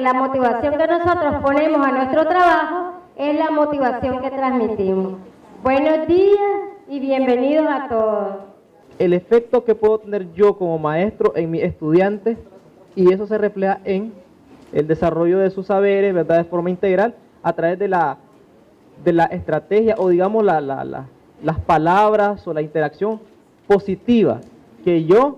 porque la motivación que nosotros ponemos a nuestro trabajo es la motivación que transmitimos. Buenos días y bienvenidos a todos. El efecto que puedo tener yo como maestro en mis estudiantes, y eso se refleja en el desarrollo de sus saberes, ¿verdad?, de forma integral, a través de la estrategia o digamos las palabras o la interacción positiva que yo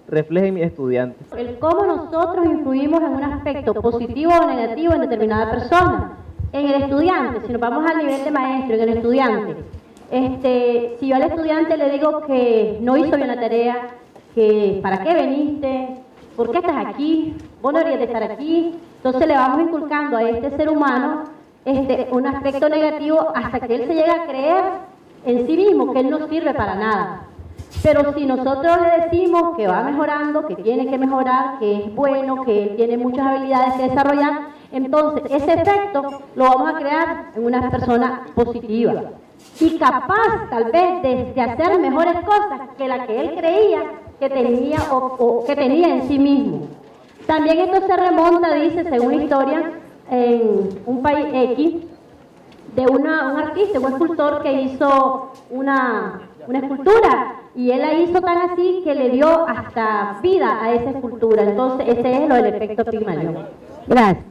refleje en mis estudiantes. El cómo nosotros influimos en un aspecto positivo o negativo en determinada persona. En el estudiante, si nos vamos al nivel de maestro, en el estudiante, si yo al estudiante le digo que no hizo bien la tarea, que ¿para qué viniste? ¿Por qué estás aquí? Vos no deberías de estar aquí. Entonces le vamos inculcando a este ser humano un aspecto negativo hasta que él se llega a creer en sí mismo que él no sirve para nada. Pero si nosotros le decimos que va mejorando, que tiene que mejorar, que es bueno, que él tiene muchas habilidades que desarrollar, entonces ese efecto lo vamos a crear en una persona positiva y capaz tal vez de hacer mejores cosas que la que él creía que tenía o que tenía en sí mismo. También esto se remonta, dice, según la historia, en un país X, de un artista, un escultor que hizo una escultura, y él la hizo tan así que le dio hasta vida a esa escultura. Entonces ese es lo del efecto Pigmalión. Gracias.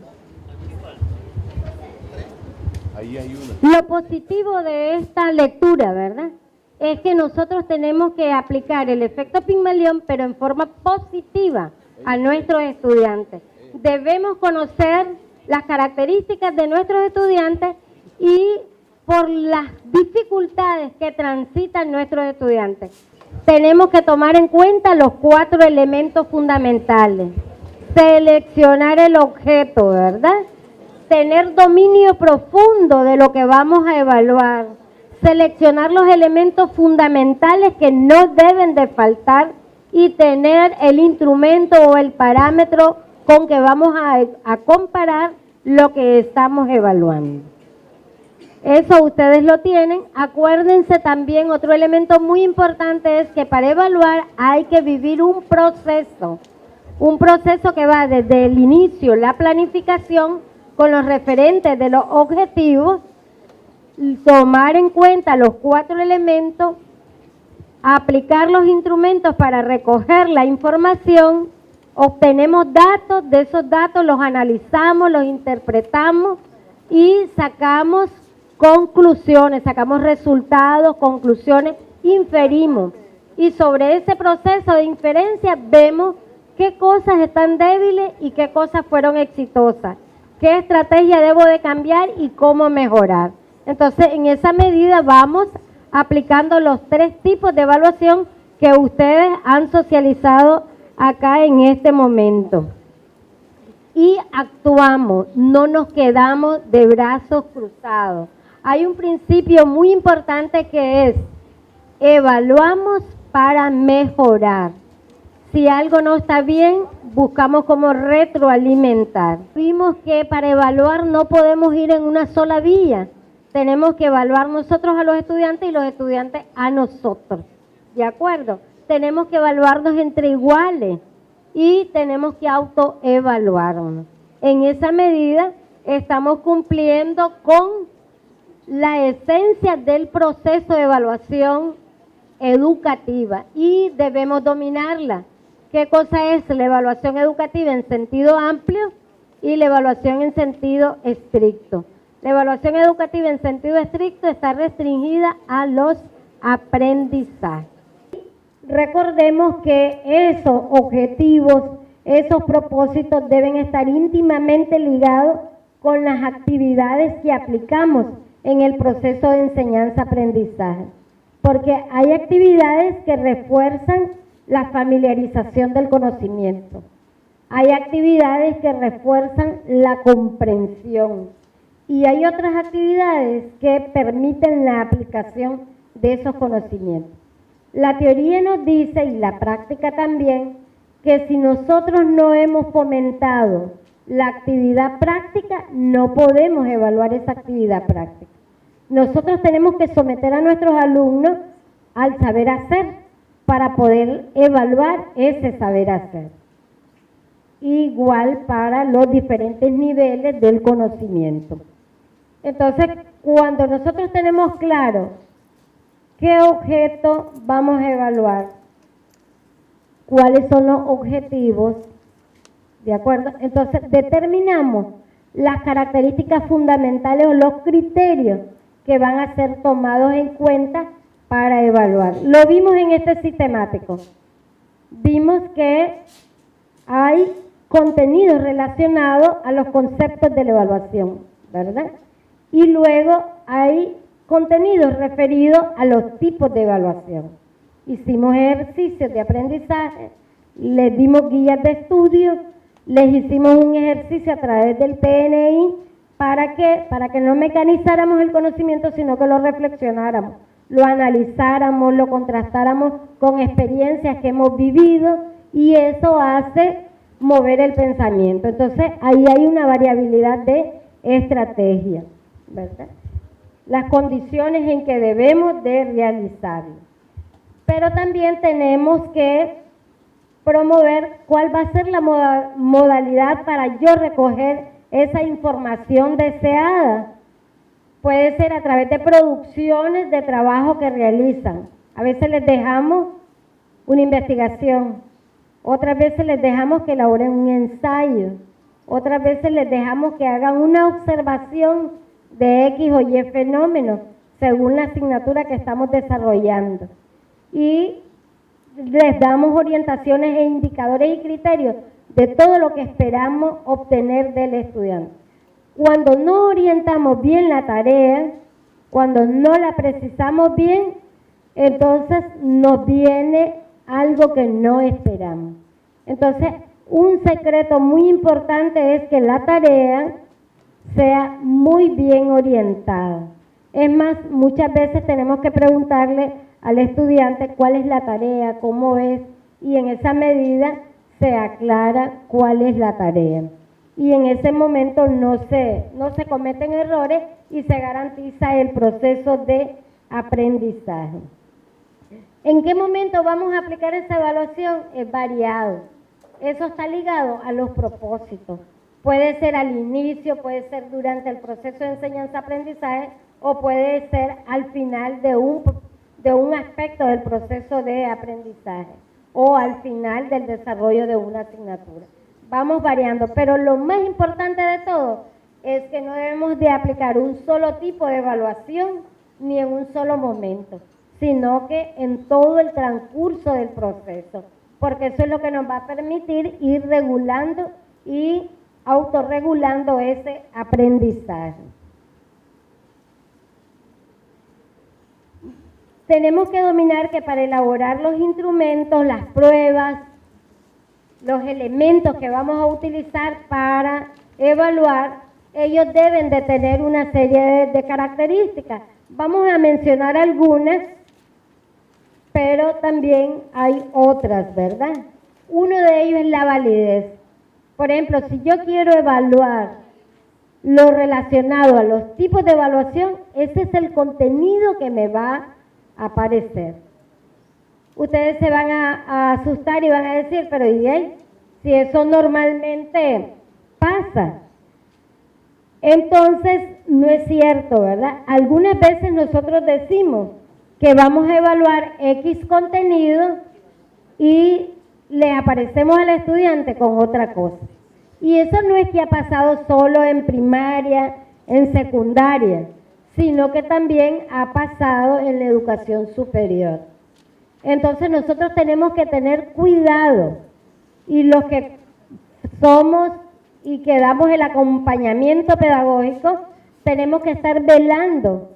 Lo positivo de esta lectura, ¿verdad?, es que nosotros tenemos que aplicar el efecto Pigmalión, pero en forma positiva a nuestros estudiantes. Debemos conocer las características de nuestros estudiantes y por las dificultades que transitan nuestros estudiantes. Tenemos que tomar en cuenta los 4 elementos fundamentales. Seleccionar el objeto, ¿verdad? Tener dominio profundo de lo que vamos a evaluar. Seleccionar los elementos fundamentales que no deben de faltar y tener el instrumento o el parámetro con que vamos a comparar lo que estamos evaluando. Eso ustedes lo tienen. Acuérdense también, otro elemento muy importante es que para evaluar hay que vivir un proceso que va desde el inicio, la planificación, con los referentes de los objetivos, tomar en cuenta los 4 elementos, aplicar los instrumentos para recoger la información, obtenemos datos, de esos datos los analizamos, los interpretamos y sacamos conclusiones, sacamos resultados, conclusiones, inferimos. Y sobre ese proceso de inferencia vemos qué cosas están débiles y qué cosas fueron exitosas, qué estrategia debo de cambiar y cómo mejorar. Entonces, en esa medida vamos aplicando los 3 tipos de evaluación que ustedes han socializado acá en este momento. Y actuamos, no nos quedamos de brazos cruzados. Hay un principio muy importante que es, evaluamos para mejorar. Si algo no está bien, buscamos cómo retroalimentar. Vimos que para evaluar no podemos ir en una sola vía. Tenemos que evaluar nosotros a los estudiantes y los estudiantes a nosotros. ¿De acuerdo? Tenemos que evaluarnos entre iguales y tenemos que autoevaluarnos. En esa medida estamos cumpliendo con la esencia del proceso de evaluación educativa y debemos dominarla. ¿Qué cosa es la evaluación educativa en sentido amplio y la evaluación en sentido estricto? La evaluación educativa en sentido estricto está restringida a los aprendizajes. Recordemos que esos objetivos, esos propósitos deben estar íntimamente ligados con las actividades que aplicamos en el proceso de enseñanza-aprendizaje, porque hay actividades que refuerzan la familiarización del conocimiento, hay actividades que refuerzan la comprensión y hay otras actividades que permiten la aplicación de esos conocimientos. La teoría nos dice, y la práctica también, que si nosotros no hemos fomentado la actividad práctica, no podemos evaluar esa actividad práctica. Nosotros tenemos que someter a nuestros alumnos al saber hacer para poder evaluar ese saber hacer. igual para los diferentes niveles del conocimiento. Entonces, cuando nosotros tenemos claro qué objeto vamos a evaluar, cuáles son los objetivos, ¿de acuerdo? Entonces, determinamos las características fundamentales o los criterios que van a ser tomados en cuenta para evaluar. Lo vimos en este sistemático. Vimos que hay contenidos relacionados a los conceptos de la evaluación, ¿verdad? Y luego hay contenidos referidos a los tipos de evaluación. Hicimos ejercicios de aprendizaje, les dimos guías de estudio, les hicimos un ejercicio a través del PNI, ¿para qué? Para que no mecanizáramos el conocimiento, sino que lo reflexionáramos, lo analizáramos, lo contrastáramos con experiencias que hemos vivido, y eso hace mover el pensamiento. Entonces, ahí hay una variabilidad de estrategias, ¿verdad? Las condiciones en que debemos de realizarlo. Pero también tenemos que promover cuál va a ser la modalidad para yo recoger esa información deseada. Puede ser a través de producciones de trabajo que realizan. A veces les dejamos una investigación, otras veces les dejamos que elaboren un ensayo, otras veces les dejamos que hagan una observación de X o Y fenómenos según la asignatura que estamos desarrollando. Y les damos orientaciones e indicadores y criterios de todo lo que esperamos obtener del estudiante. Cuando no orientamos bien la tarea, cuando no la precisamos bien, entonces nos viene algo que no esperamos. Entonces, un secreto muy importante es que la tarea sea muy bien orientada. Es más, muchas veces tenemos que preguntarle al estudiante cuál es la tarea, cómo es, y en esa medida se aclara cuál es la tarea. Y en ese momento no se cometen errores y se garantiza el proceso de aprendizaje. ¿En qué momento vamos a aplicar esa evaluación? Es variado. Eso está ligado a los propósitos. Puede ser al inicio, puede ser durante el proceso de enseñanza-aprendizaje o puede ser al final de un aspecto del proceso de aprendizaje o al final del desarrollo de una asignatura. Vamos variando, pero lo más importante de todo es que no debemos de aplicar un solo tipo de evaluación ni en un solo momento, sino que en todo el transcurso del proceso, porque eso es lo que nos va a permitir ir regulando y autorregulando ese aprendizaje. Tenemos que dominar que para elaborar los instrumentos, las pruebas, los elementos que vamos a utilizar para evaluar, ellos deben de tener una serie de características. Vamos a mencionar algunas, pero también hay otras, ¿verdad? Uno de ellos es la validez. Por ejemplo, si yo quiero evaluar lo relacionado a los tipos de evaluación, ese es el contenido que me va a aparecer. Ustedes se van a asustar y van a decir, pero ¿y ahí? Si eso normalmente pasa. Entonces, no es cierto, ¿verdad? Algunas veces nosotros decimos que vamos a evaluar X contenido y le aparecemos al estudiante con otra cosa. Y eso no es que ha pasado solo en primaria, en secundaria, sino que también ha pasado en la educación superior. Entonces nosotros tenemos que tener cuidado, y los que somos y que damos el acompañamiento pedagógico, tenemos que estar velando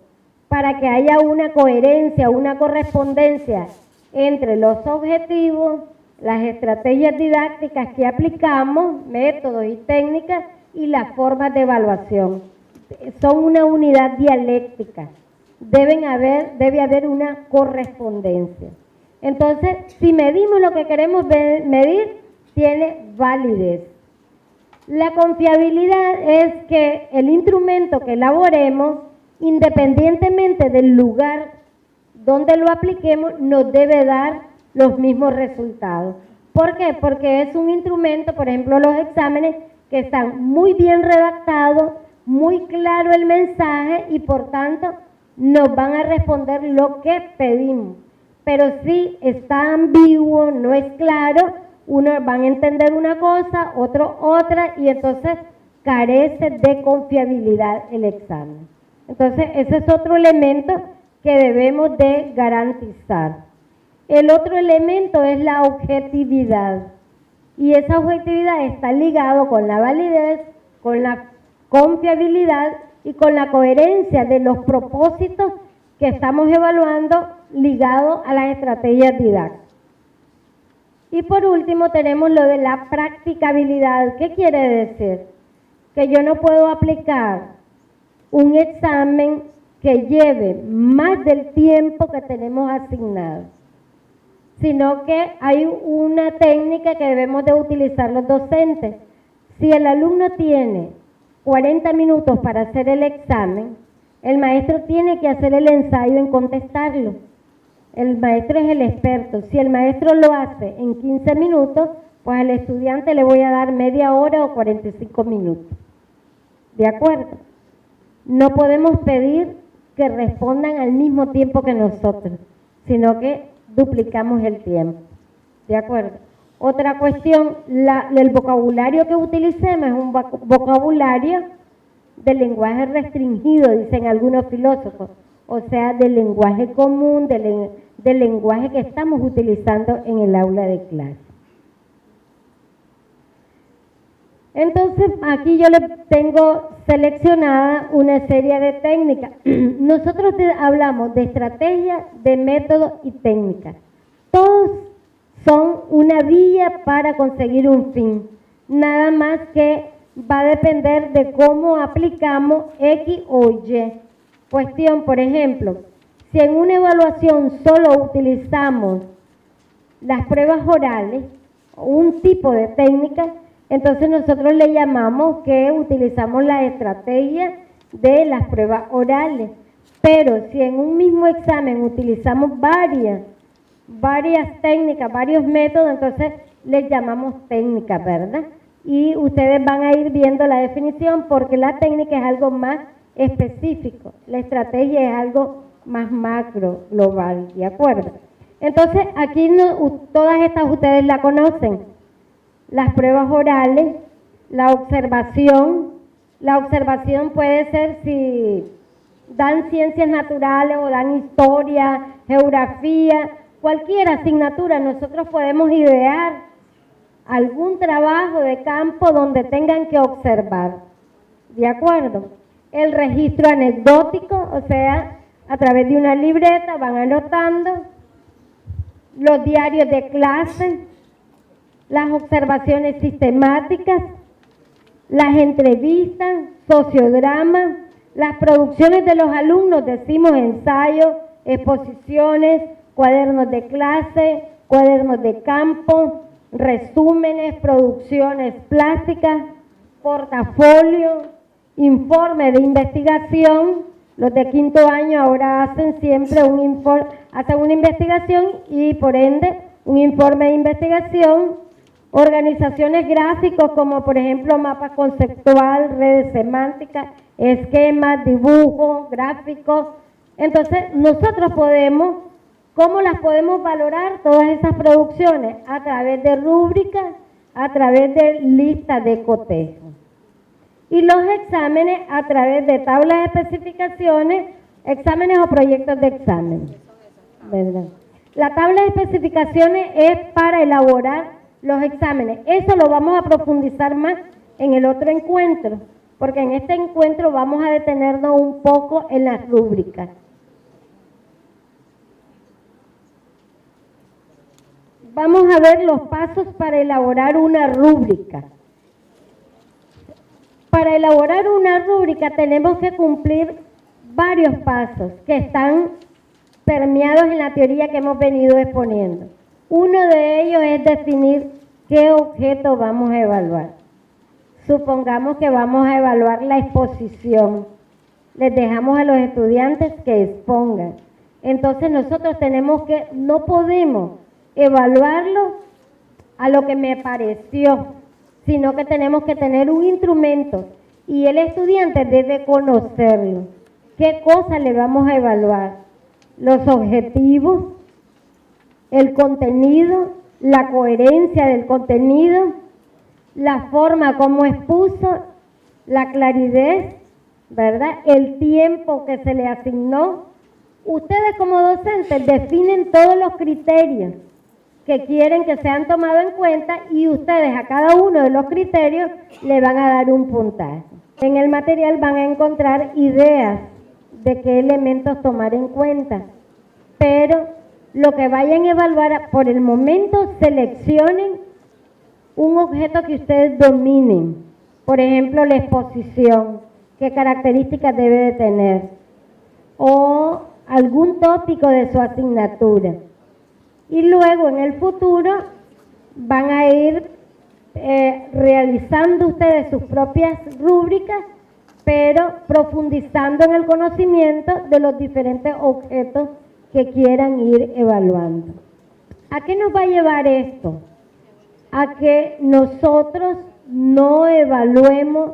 para que haya una coherencia, una correspondencia entre los objetivos, las estrategias didácticas que aplicamos, métodos y técnicas, y las formas de evaluación. Son una unidad dialéctica, debe haber una correspondencia. Entonces, si medimos lo que queremos medir, tiene validez. La confiabilidad es que el instrumento que elaboremos, independientemente del lugar donde lo apliquemos, nos debe dar los mismos resultados. ¿Por qué? Porque es un instrumento, por ejemplo, los exámenes que están muy bien redactados, muy claro el mensaje y por tanto nos van a responder lo que pedimos. Pero si está ambiguo, no es claro, unos van a entender una cosa, otros otra y entonces carece de confiabilidad el examen. Entonces ese es otro elemento que debemos de garantizar. El otro elemento es la objetividad y esa objetividad está ligado con la validez, con la confiabilidad y con la coherencia de los propósitos que estamos evaluando ligados a las estrategias didácticas. Y por último tenemos lo de la practicabilidad. ¿Qué quiere decir? Que yo no puedo aplicar un examen que lleve más del tiempo que tenemos asignado, sino que hay una técnica que debemos de utilizar los docentes. Si el alumno tiene 40 minutos para hacer el examen, el maestro tiene que hacer el ensayo en contestarlo. El maestro es el experto. Si el maestro lo hace en 15 minutos, pues al estudiante le voy a dar media hora o 45 minutos. ¿De acuerdo? No podemos pedir que respondan al mismo tiempo que nosotros, sino que duplicamos el tiempo. ¿De acuerdo? Otra cuestión, el vocabulario que utilicemos es un vocabulario de lenguaje restringido, dicen algunos filósofos, o sea, del lenguaje común, del lenguaje que estamos utilizando en el aula de clase. Entonces, aquí yo le tengo seleccionada una serie de técnicas. Nosotros hablamos de estrategia, de método y técnica. Todos son una vía para conseguir un fin. Nada más que va a depender de cómo aplicamos X o Y. Cuestión, por ejemplo, si en una evaluación solo utilizamos las pruebas orales, un tipo de técnica, entonces nosotros le llamamos que utilizamos la estrategia de las pruebas orales. Pero si en un mismo examen utilizamos varias técnicas, varios métodos, entonces les llamamos técnicas, ¿verdad? Y ustedes van a ir viendo la definición porque la técnica es algo más específico, la estrategia es algo más macro, global, ¿de acuerdo? Entonces, aquí todas estas ustedes la conocen. Las pruebas orales, la observación puede ser si dan ciencias naturales o dan historia, geografía, cualquier asignatura, nosotros podemos idear algún trabajo de campo donde tengan que observar, ¿de acuerdo? El registro anecdótico, o sea, a través de una libreta van anotando, los diarios de clase, las observaciones sistemáticas, las entrevistas, sociodramas, las producciones de los alumnos, decimos ensayos, exposiciones, cuadernos de clase, cuadernos de campo, resúmenes, producciones plásticas, portafolio, informe de investigación. Los de quinto año ahora hacen siempre hacen una investigación y por ende un informe de investigación. Organizaciones gráficos como por ejemplo mapa conceptual, redes semánticas, esquemas, dibujos, gráficos. Entonces nosotros ¿cómo las podemos valorar todas esas producciones? A través de rúbricas, a través de listas de cotejo. Y los exámenes a través de tablas de especificaciones, exámenes o proyectos de examen. ¿Verdad? La tabla de especificaciones es para elaborar los exámenes. Eso lo vamos a profundizar más en el otro encuentro, porque en este encuentro vamos a detenernos un poco en las rúbricas. Vamos a ver los pasos para elaborar una rúbrica. Para elaborar una rúbrica tenemos que cumplir varios pasos que están permeados en la teoría que hemos venido exponiendo. Uno de ellos es definir qué objeto vamos a evaluar. Supongamos que vamos a evaluar la exposición. Les dejamos a los estudiantes que expongan. Entonces nosotros no podemos evaluarlo a lo que me pareció, sino que tenemos que tener un instrumento y el estudiante debe conocerlo. ¿Qué cosas le vamos a evaluar? Los objetivos, el contenido, la coherencia del contenido, la forma como expuso, la claridad, ¿verdad? El tiempo que se le asignó. Ustedes como docentes definen todos los criterios que quieren que sean tomados en cuenta y ustedes a cada uno de los criterios le van a dar un puntaje. En el material van a encontrar ideas de qué elementos tomar en cuenta, pero lo que vayan a evaluar, por el momento seleccionen un objeto que ustedes dominen. Por ejemplo, la exposición, qué características debe de tener, o algún tópico de su asignatura. Y luego en el futuro van a ir realizando ustedes sus propias rúbricas, pero profundizando en el conocimiento de los diferentes objetos que quieran ir evaluando. ¿A qué nos va a llevar esto? A que nosotros no evaluemos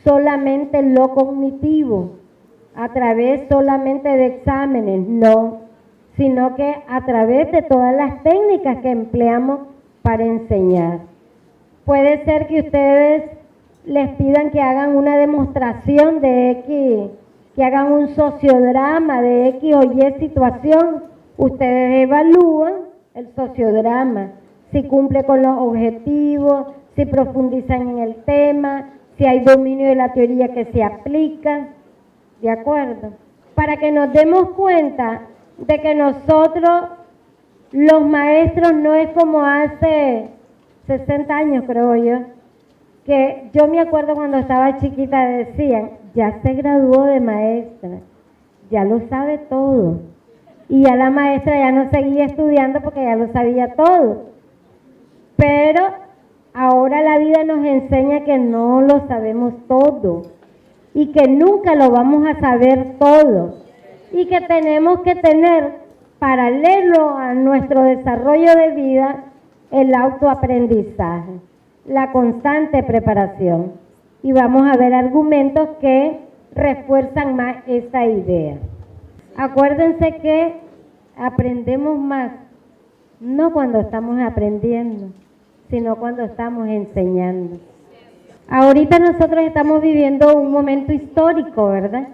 solamente lo cognitivo, a través solamente de exámenes, no, sino que a través de todas las técnicas que empleamos para enseñar. Puede ser que ustedes les pidan que hagan una demostración de X, que hagan un sociodrama de X o Y situación. Ustedes evalúan el sociodrama, si cumple con los objetivos, si profundizan en el tema, si hay dominio de la teoría que se aplica, ¿de acuerdo? Para que nos demos cuenta de que nosotros, los maestros, no es como hace 60 años, creo yo, que yo me acuerdo cuando estaba chiquita decían, ya se graduó de maestra, ya lo sabe todo. Y ya la maestra ya no seguía estudiando porque ya lo sabía todo. Pero ahora la vida nos enseña que no lo sabemos todo y que nunca lo vamos a saber todo y que tenemos que tener paralelo a nuestro desarrollo de vida el autoaprendizaje, la constante preparación. Y vamos a ver argumentos que refuerzan más esta idea. Acuérdense que aprendemos más, no cuando estamos aprendiendo, sino cuando estamos enseñando. Ahorita nosotros estamos viviendo un momento histórico, ¿verdad?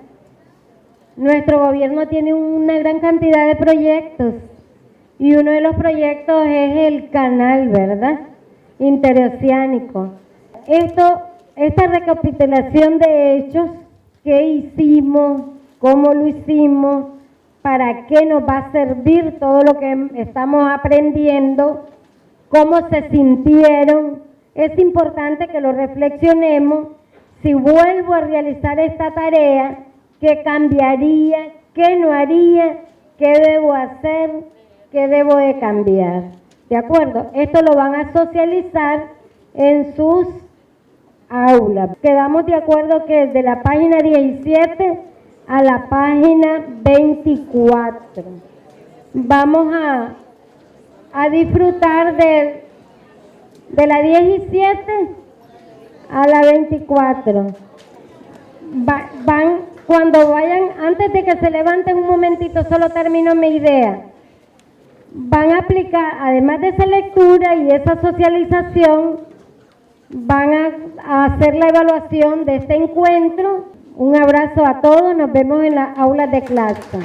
Nuestro gobierno tiene una gran cantidad de proyectos y uno de los proyectos es el canal, ¿verdad?, interoceánico. Esta recapitulación de hechos, qué hicimos, cómo lo hicimos, para qué nos va a servir todo lo que estamos aprendiendo, cómo se sintieron, es importante que lo reflexionemos. Si vuelvo a realizar esta tarea, ¿qué cambiaría? ¿Qué no haría? ¿Qué debo hacer? ¿Qué debo de cambiar? ¿De acuerdo? Esto lo van a socializar en sus aulas. Quedamos de acuerdo que desde la página 17 a la página 24 vamos a disfrutar de la 17 a la 24. Van, cuando vayan, antes de que se levanten un momentito, solo termino mi idea. Van a aplicar, además de esa lectura y esa socialización, van a hacer la evaluación de este encuentro. Un abrazo a todos, nos vemos en las aulas de clase.